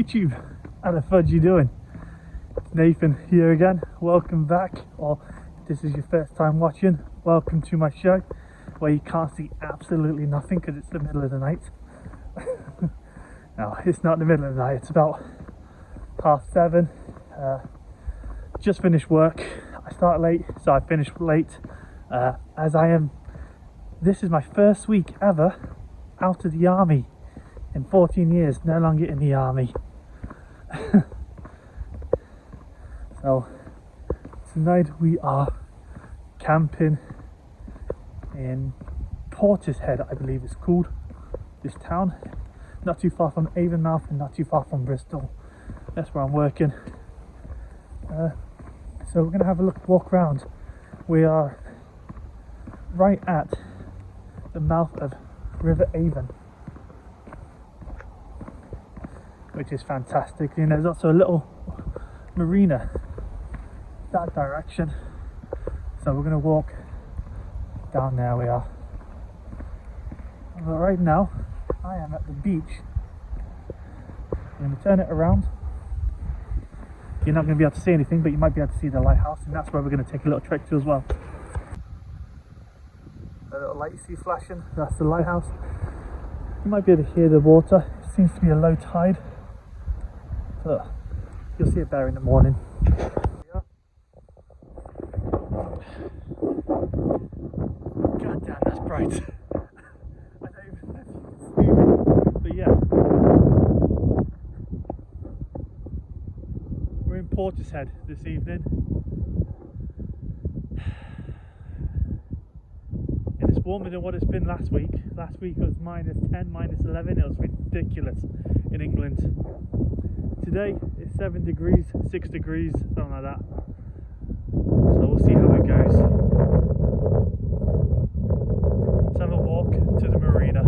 YouTube, how the fudge you doing? It's Nathan here again. Welcome back, or if this is your first time watching, welcome to my show where you can't see absolutely nothing because it's the middle of the night. No, it's not the middle of the night, it's about 7:30. Just finished work. I start late, so I finish late. This is my first week ever out of the army in 14 years, no longer in the army. So tonight we are camping in Portishead, I believe it's called, this town, not too far from Avonmouth and not too far from Bristol. That's where I'm working. So we're gonna have a walk around. We are right at the mouth of River Avon, which is fantastic. And there's also a little marina that direction, so we're going to walk down there. We are, but right now I am at the beach. I'm going to turn it around. You're not going to be able to see anything, but you might be able to see the lighthouse, and that's where we're going to take a little trek to as well. A little light you see flashing, that's the lighthouse. You might be able to hear the water. It seems to be a low tide, but you'll see it better in the morning. Yeah. God damn, that's bright. I don't even know if you can see me, but yeah. We're in Portishead this evening. And it's warmer than what it's been last week. Last week was -10, -11. It was ridiculous in England. Today it's 7 degrees, 6 degrees, something like that. So we'll see how it goes. Let's have a walk to the marina.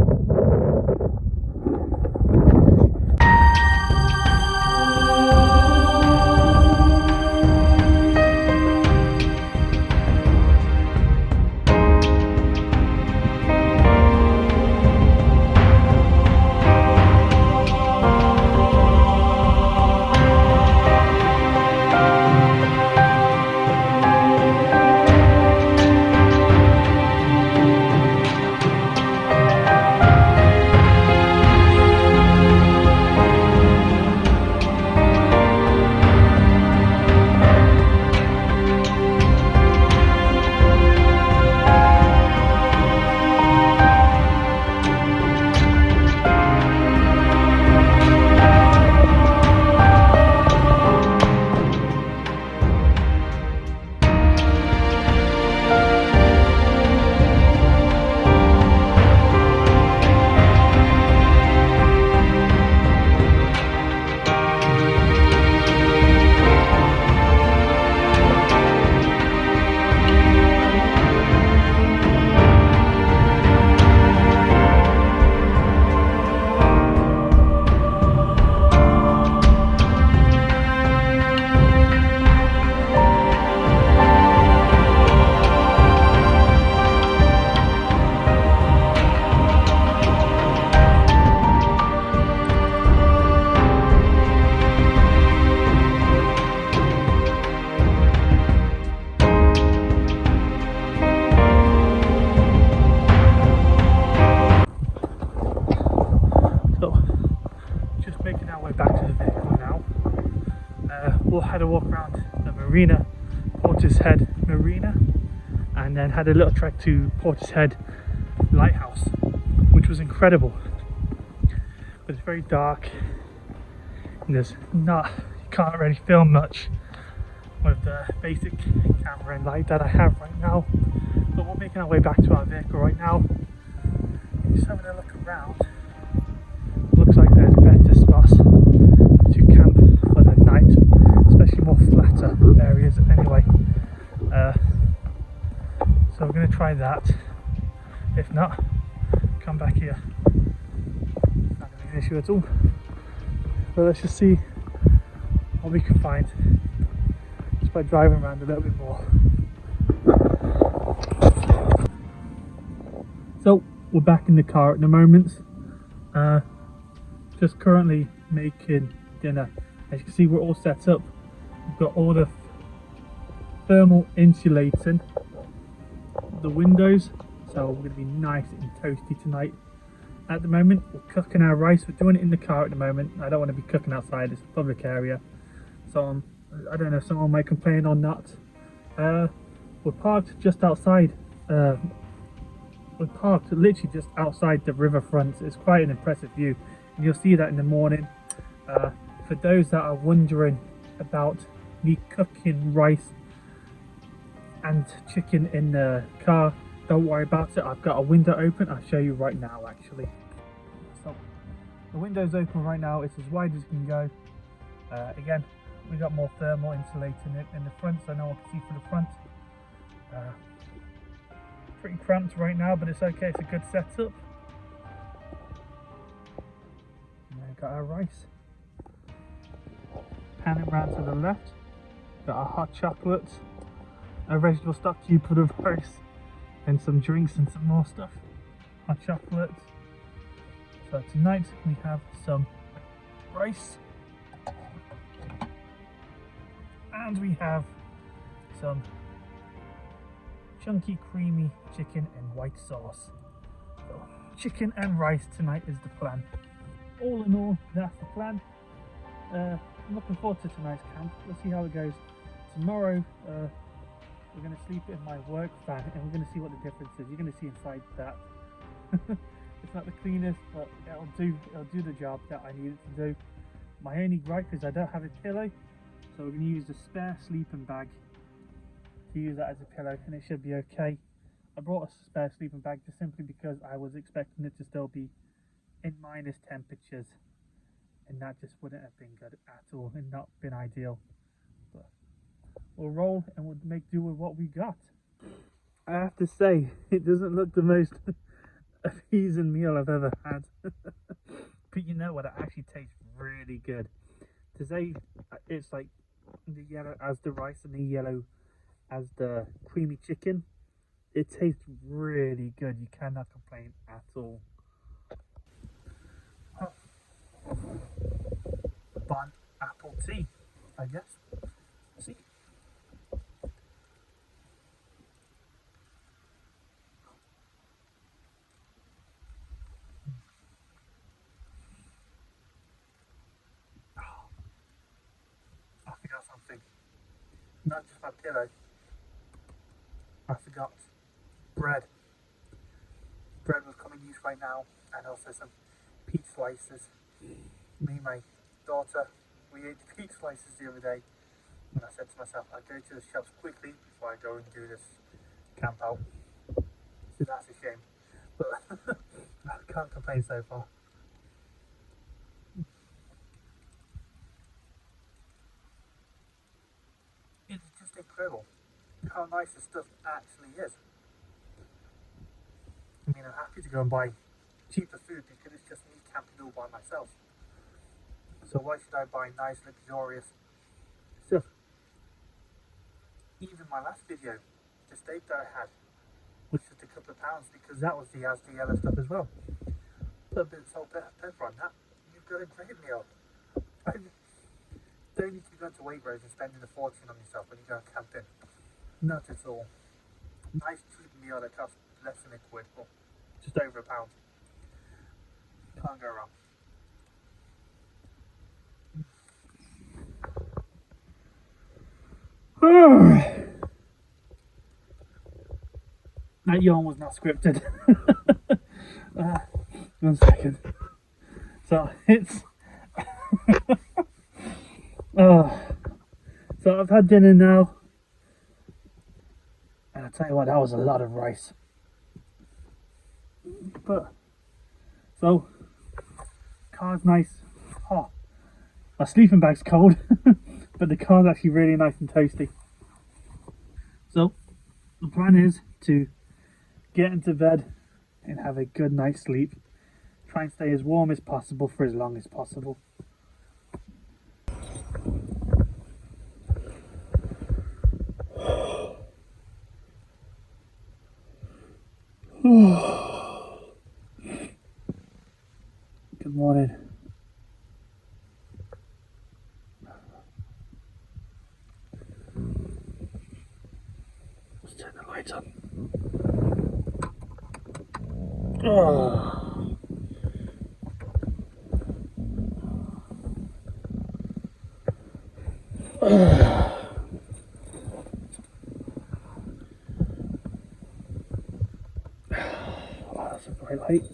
We'll had a walk around the marina, Portishead Marina, and then had a little trek to Portishead Lighthouse, which was incredible. But it's very dark, and you can't really film much with the basic camera and light that I have right now. But we're making our way back to our vehicle right now. Just having a look around. Looks like there's better spots to camp for the night, especially more flatter areas anyway. So we're going to try that. If not, come back here. Not going to be an issue at all. But let's just see what we can find just by driving around a little bit more. So we're back in the car at the moment. Just currently making dinner. As you can see, we're all set up. We've got all the thermal insulating the windows, so we're going to be nice and toasty tonight. At the moment, we're cooking our rice. We're doing it in the car at the moment. I don't want to be cooking outside. It's a public area, so I don't know if someone might complain or not. We're parked just outside. We're parked literally just outside the riverfront. It's quite an impressive view, and you'll see that in the morning. For those that are wondering about me cooking rice and chicken in the car, don't worry about it. I've got a window open. I'll show you right now, actually. So the window's open right now. It's as wide as it can go. Again, we got more thermal insulating it in the front, so no one can see through the front. Pretty cramped right now, but it's okay. It's a good setup. And then got our rice. Panning round to the left. Got our hot chocolate, a vegetable stock cube for the rice, and some drinks and some more stuff. Hot chocolate. So tonight we have some rice, and we have some chunky creamy chicken and white sauce. So chicken and rice tonight is the plan. All in all, that's the plan. I'm looking forward to tonight's camp. We'll see how it goes. Tomorrow we're going to sleep in my work van, and we're going to see what the difference is. You're going to see inside that. It's not the cleanest, but it'll do the job that I need it to do. My only gripe is I don't have a pillow, so we're going to use the spare sleeping bag to use that as a pillow, and it should be okay. I brought a spare sleeping bag just simply because I was expecting it to still be in minus temperatures, and that just wouldn't have been good at all and not been ideal. But we'll roll and we'll make do with what we got. I have to say, it doesn't look the most appeasing meal I've ever had. But you know what, it actually tastes really good. To say it's like the yellow as the rice and the yellow as the creamy chicken, it tastes really good. You cannot complain at all. Bon apple tea, I guess. See. I forgot something. Not just my pillow. I forgot bread. Bread will come in use right now, and also some peach slices. Me and my daughter, we ate the peach slices the other day, and I said to myself, I'll go to the shops quickly before I go and do this camp out. So that's a shame, but I can't complain so far. It's just incredible how nice this stuff actually is. I mean, I'm happy to go and buy cheaper food because it's just me camping all by myself. So why should I buy nice, luxurious stuff? Even my last video, the steak that I had, was just a couple of pounds because that was the yellow stuff as well. Put a bit of salt, pepper on that, you've got a great meal. Don't need to be going to Waitrose and spending a fortune on yourself when you go camping. Not at all. Nice cheap meal that costs less than £1, or just over £1. Can't go wrong. That yawn was not scripted. 1 second. So it's so I've had dinner now, and I tell you what, that was a lot of rice. But so car's nice. Oh, my sleeping bag's cold, but the car's actually really nice and toasty. So the plan is to get into bed and have a good night's sleep. Try and stay as warm as possible for as long as possible. Good morning. Oh. Oh, that's a bright light.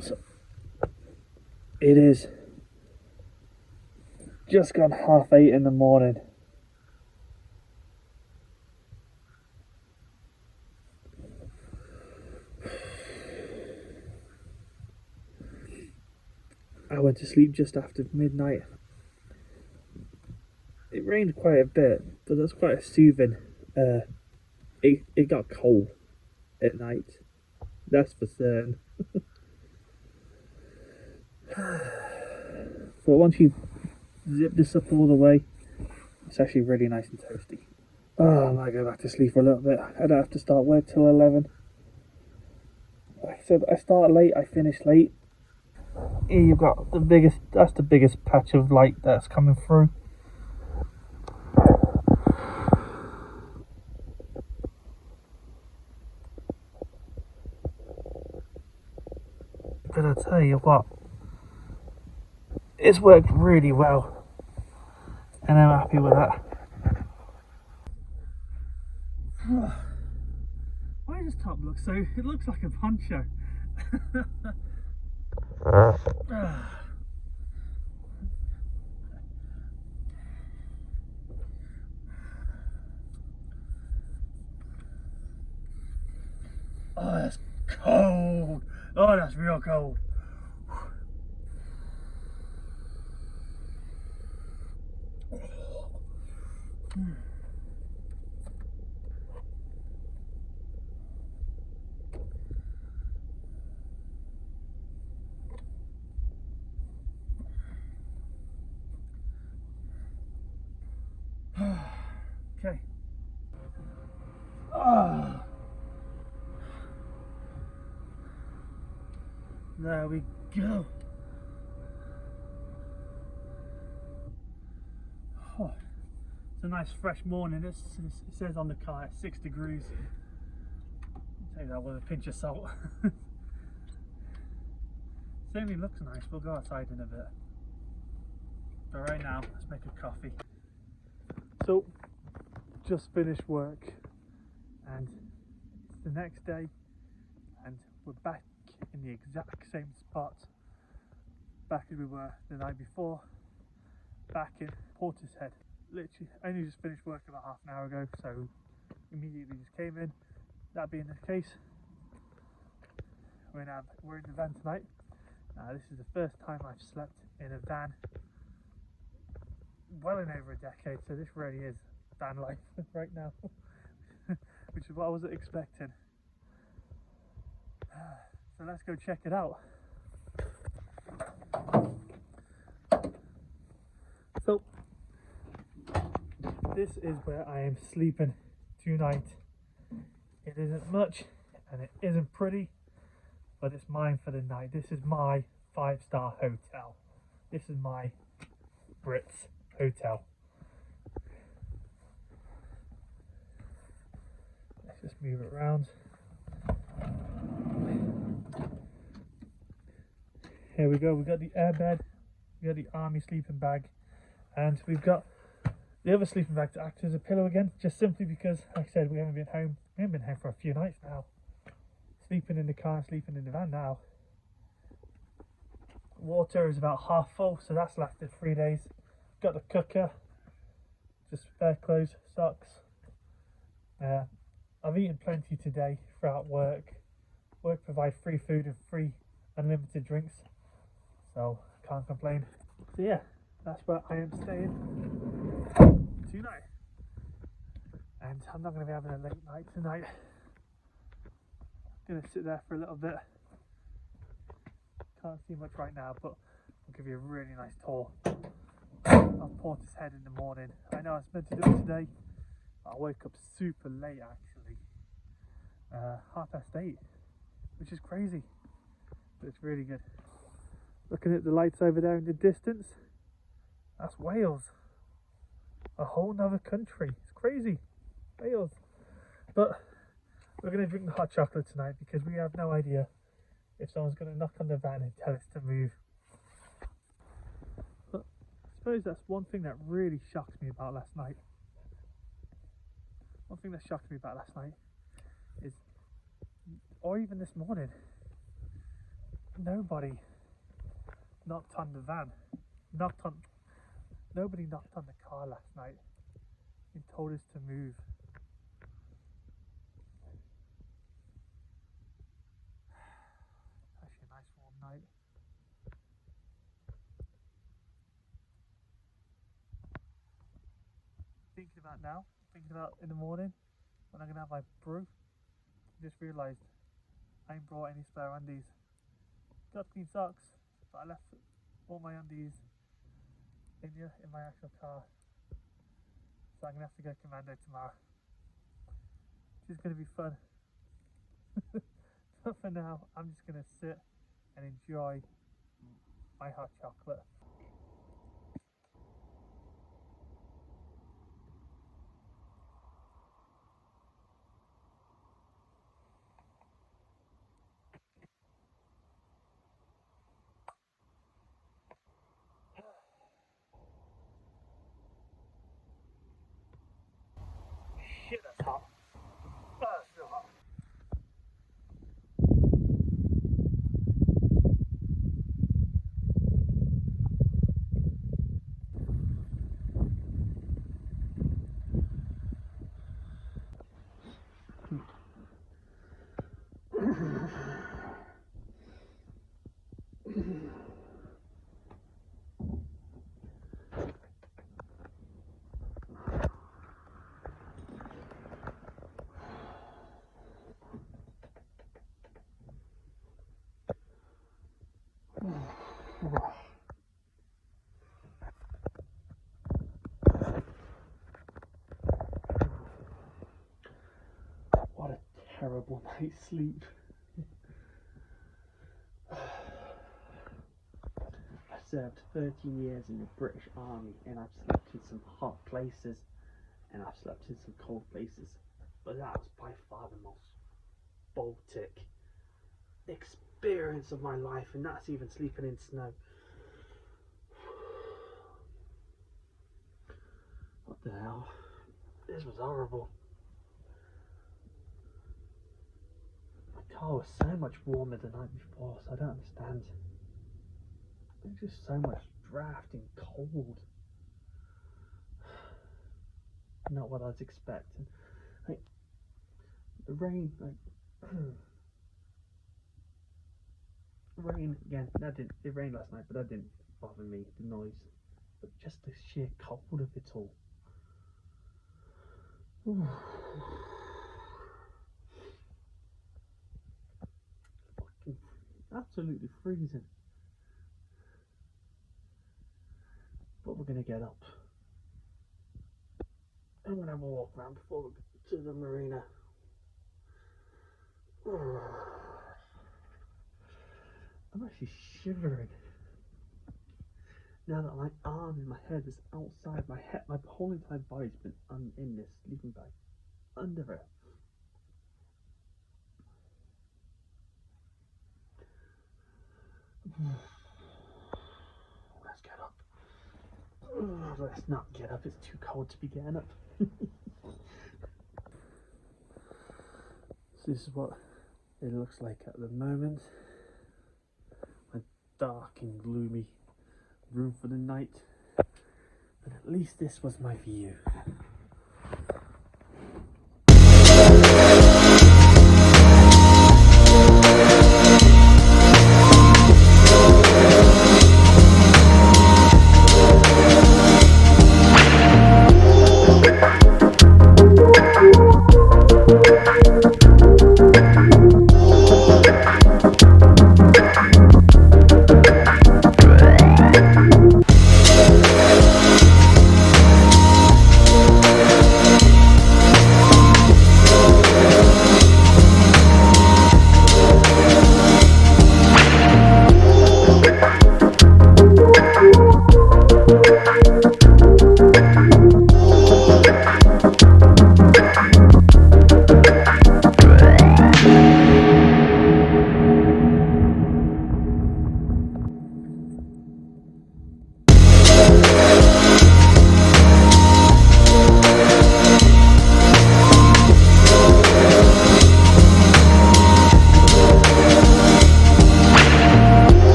So it is just gone 8:30 in the morning. I went to sleep just after midnight. It rained quite a bit, but that's quite a soothing. It got cold at night. That's for certain. But once you zip this up all the way, it's actually really nice and toasty. Oh, I might go back to sleep for a little bit. I don't have to start work till 11. Like I said, I start late, I finish late. Here you've got that's the biggest patch of light that's coming through. But I tell you what, it's worked really well, and I'm happy with that. Why does this top look so? It looks like a poncho. Oh, that's cold. Oh, that's real cold. Okay. Oh. There we go. Oh, it's a nice fresh morning. It says on the car it's 6 degrees. I'll take that with a pinch of salt. Certainly looks nice. We'll go outside in a bit. But right now, let's make a coffee. So, just finished work, and it's the next day, and we're back in the exact same spot, back as we were the night before, back in Portishead. Literally, I only just finished work about half an hour ago, so immediately just came in. That being the case, we're in the van tonight. This is the first time I've slept in a van well in over a decade, so this really is van life right now, which is what I wasn't expecting. So let's go check it out. So this is where I am sleeping tonight. It isn't much and it isn't pretty, but it's mine for the night. This is my 5-star hotel. This is my Brits hotel. Let's just move it around. Here we go. We've got the airbed, we've got the army sleeping bag, and we've got the other sleeping bag to act as a pillow again, just simply because, like I said, we haven't been home for a few nights now. Sleeping in the car, sleeping in the van now. Water is about half full, so that's lasted 3 days. Got the cooker, just spare clothes, socks. I've eaten plenty today throughout work. Work provides free food and free unlimited drinks, so can't complain. So yeah, that's where I am staying tonight, and I'm not going to be having a late night tonight. I'm going to sit there for a little bit. Can't see much right now, but I'll give you a really nice tour of Portishead in the morning. I know I was meant to do it today, but I woke up super late actually, 8:30, which is crazy, but it's really good. Looking at the lights over there in the distance, that's Wales, a whole nother country. It's crazy, Wales. But We're going to drink the hot chocolate tonight because we have no idea if someone's going to knock on the van and tell us to move. But I suppose that's one thing that really shocked me about last night. One thing that shocked me about last night is, or even this morning, nobody knocked on the van. Nobody knocked on the car last night and told us to move. Actually a nice warm night. Thinking about in the morning when I'm gonna have my brew. Just realised I ain't brought any spare undies. Got clean socks, but I left all my undies in my actual car. So I'm gonna have to go commando tomorrow. Which is gonna be fun. But for now, I'm just gonna sit and enjoy my hot chocolate. Shit, that's hot. Oh, that's so hot. What a terrible night's sleep. I served 13 years in the British Army and I've slept in some hot places and I've slept in some cold places, but that was by far the most Baltic experience of my life, and that's even sleeping in snow. What the hell? This was horrible. My car was so much warmer the night before, so I don't understand. There's just so much draft and cold. Not what I was expecting. Like, the rain, rain again. It rained last night, but that didn't bother me. The noise, but just the sheer cold of it all. Fucking absolutely freezing. But we're gonna get up. I'm gonna have a walk around before we get to the marina. I'm actually shivering. Now that my arm and my head is outside my head, my whole entire body's been in this sleeping bag under it. Let's get up. Let's not get up, it's too cold to be getting up. So this is what it looks like at the moment. A dark and gloomy room for the night, but at least this was my view.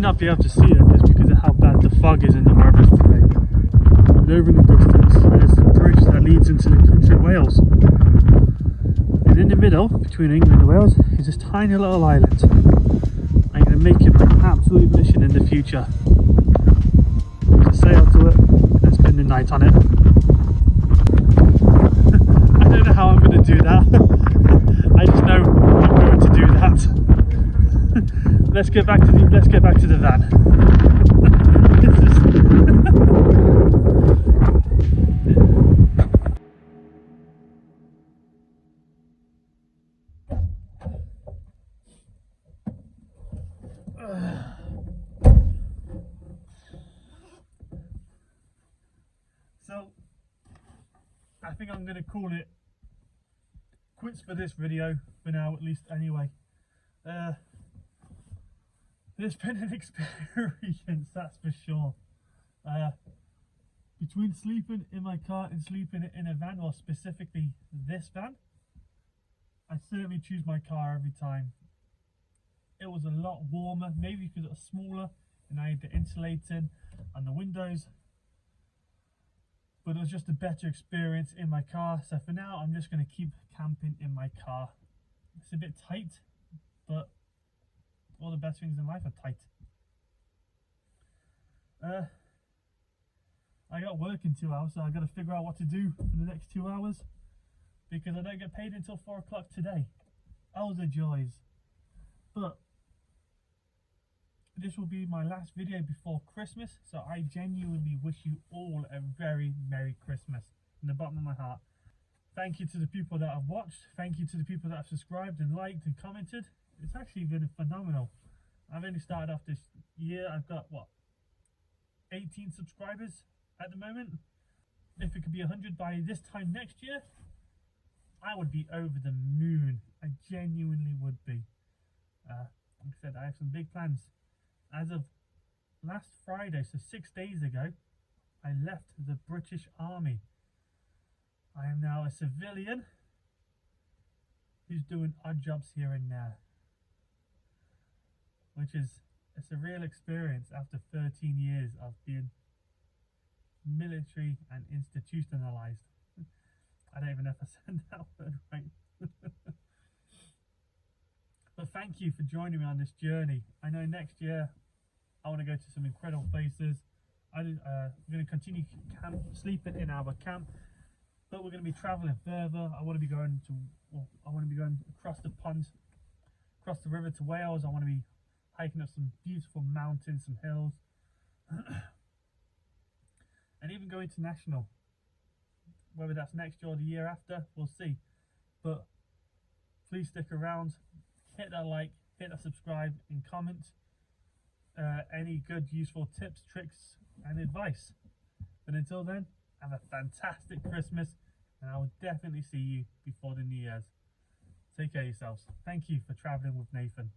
not be able to see it just because of how bad the fog is in the Murphy's today. But over in the distance, there's the bridge that leads into the country of Wales. And in the middle, between England and Wales, is this tiny little island. I'm going to make it my absolute mission in the future to sail to it and spend the night on it. I don't know how I'm going to do that. I just know I'm going to do that. Let's get back to the van. So I think I'm going to call it quits for this video for now, at least anyway. It's been an experience, that's for sure. Between sleeping in my car and sleeping in a van, or specifically this van, I certainly choose my car every time. It was a lot warmer, maybe because it was smaller and I had the insulating and the windows, but it was just a better experience in my car. So for now, I'm just going to keep camping in my car. It's a bit tight, but all the best things in life are tight. I got work in 2 hours, so I got to figure out what to do for the next 2 hours because I don't get paid until 4 o'clock today. Oh, the joys. But this will be my last video before Christmas, so I genuinely wish you all a very Merry Christmas from the bottom of my heart. Thank you to the people that have watched. Thank you to the people that have subscribed and liked and commented. It's actually been phenomenal. I've only started off this year. I've got, what, 18 subscribers at the moment. If it could be 100 by this time next year, I would be over the moon. I genuinely would be. Like I said, I have some big plans. As of last Friday, so 6 days ago, I left the British Army. I am now a civilian who's doing odd jobs here and there, which is a surreal experience after 13 years of being military and institutionalized. I don't even know if I said that word right. But thank you for joining me on this journey. I know next year I want to go to some incredible places. I'm going to continue sleeping in our camp, but we're going to be traveling further. I want to be going across the pond, across the river to Wales. I want to be hiking up some beautiful mountains, some hills, and even go international. Whether that's next year or the year after, we'll see. But please stick around, hit that like, hit that subscribe, and comment any good, useful tips, tricks, and advice. But until then, have a fantastic Christmas, and I will definitely see you before the New Year's. Take care of yourselves. Thank you for traveling with Nathan.